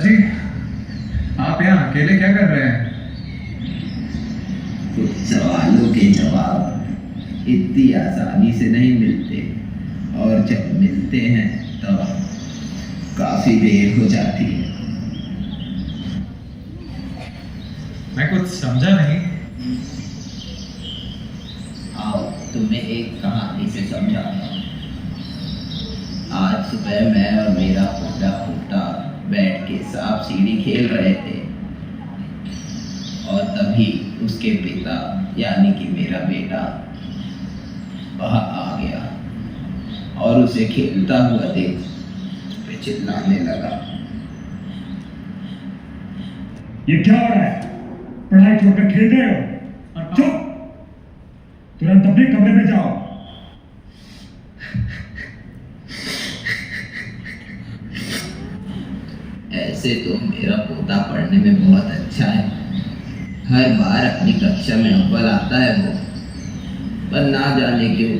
दादाजी, आप यहाँ अकेले क्या कर रहे हैं? कुछ सवालों के जवाब इतनी आसानी से नहीं मिलते, और जब मिलते हैं तो काफी देर हो जाती है। मैं कुछ समझा नहीं। आओ तुम्हें एक कहानी से समझाता हूँ। आज सुबह मैं और मेरा पोता बैठ के सांप सीढ़ी खेल रहे थे, और तभी उसके पिता यानी कि मेरा बेटा वहाँ आ गया और उसे खेलता हुआ देख पे चिल्लाने लगा। ये क्या हो रहा है? पढ़ाई छोड़कर खेल रहे हो? चुप! तुरंत अपने कमरे में जाओ। ऐसे तो मेरा पोता पढ़ने में बहुत अच्छा है, हर बार अपनी कक्षा में अव्वल आता है वो, पर ना जाने क्यों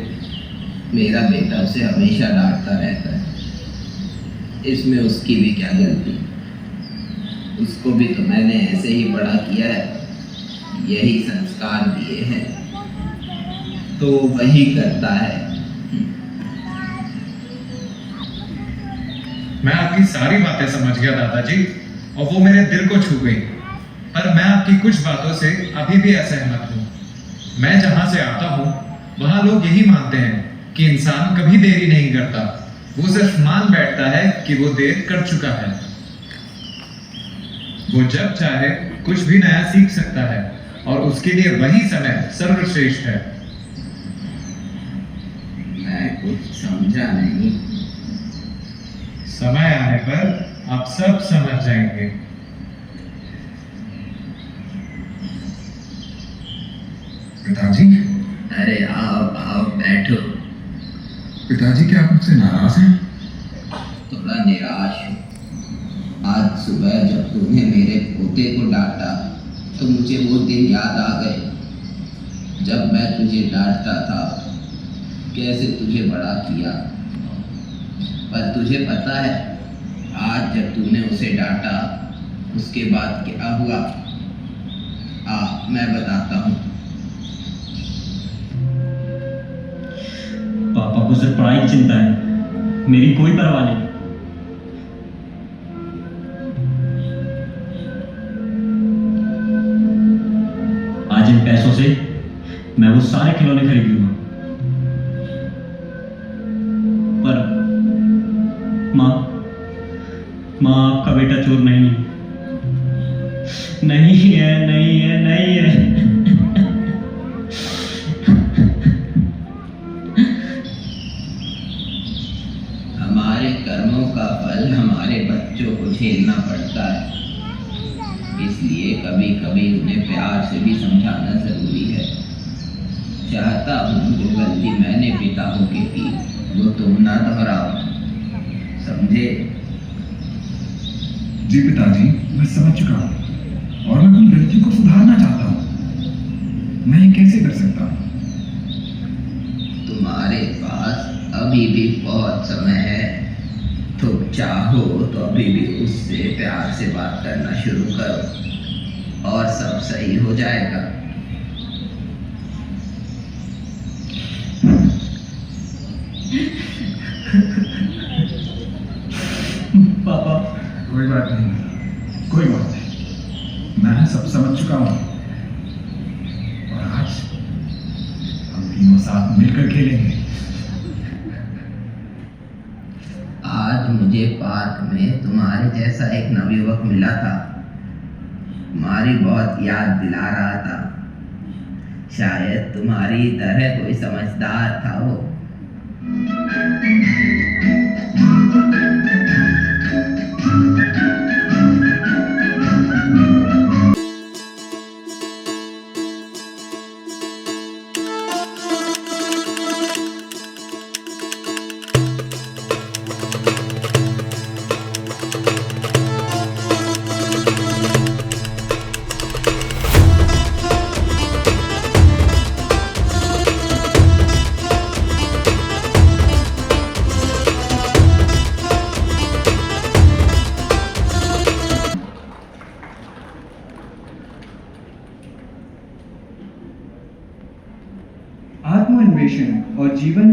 मेरा बेटा उसे हमेशा डांटता रहता है। इसमें उसकी भी क्या गलती? उसको भी तो मैंने ऐसे ही बड़ा किया है, यही संस्कार दिए हैं, तो वही करता है। मैं आपकी सारी बातें समझ गया दादाजी, और वो मेरे दिल को छू गई, पर मैं आपकी कुछ बातों से अभी भी असहमत हूँ। मैं जहाँ से आता हूँ वहाँ लोग यही मानते हैं कि इंसान कभी देरी नहीं करता, वो सिर्फ मान बैठता है कि वो देर कर चुका है। वो जब चाहे कुछ भी नया सीख सकता है, और उसके लिए वही समय सर्वश्रेष्ठ है। मैं कुछ समझा नहीं। समय आने पर आप सब समझ जाएंगे। पिताजी, अरे आओ आओ बैठो। पिताजी क्या आप मुझसे नाराज हैं? थोड़ा निराश हूँ। आज सुबह जब तूने मेरे पोते को डांटा तो मुझे वो दिन याद आ गए जब मैं तुझे डांटता था, कैसे तुझे बड़ा किया। पर तुझे पता है आज जब तूने उसे डांटा उसके बाद क्या हुआ? मैं बताता हूँ। पापा को सिर्फ पढ़ाई की चिंता है, मेरी कोई परवाह नहीं। आज इन पैसों से मैं वो सारे खिलौने खरीद लूंगा, पर माँ आपका बेटा चोर नहीं है, नहीं है, नहीं है, नहीं है। हमारे कर्मों का फल हमारे बच्चों को झेलना पड़ता है, इसलिए कभी कभी उन्हें प्यार से भी समझाना जरूरी है। चाहता हूँ जो गलती मैंने पिता होके की वो तुम ना दोहराओ, समझे? जी पिताजी, मैं समझ चुका हूँ और मैं अपनी गलती को सुधारना चाहता हूँ। मैं ये कैसे कर सकता हूँ? तुम्हारे पास अभी भी बहुत समय है, तुम चाहो तो अभी भी उससे प्यार से बात करना शुरू करो और सब सही हो जाएगा। पापा, कोई बात नहीं, कोई बात नहीं, मैं सब समझ चुका हूँ और आज हम तीनों साथ मिलकर खेलेंगे। आज मुझे पार्क में तुम्हारे जैसा एक नवयुवक मिला था, तुम्हारी बहुत याद दिला रहा था। शायद तुम्हारी तरह कोई समझदार था वो। अन्वेषण और जीवन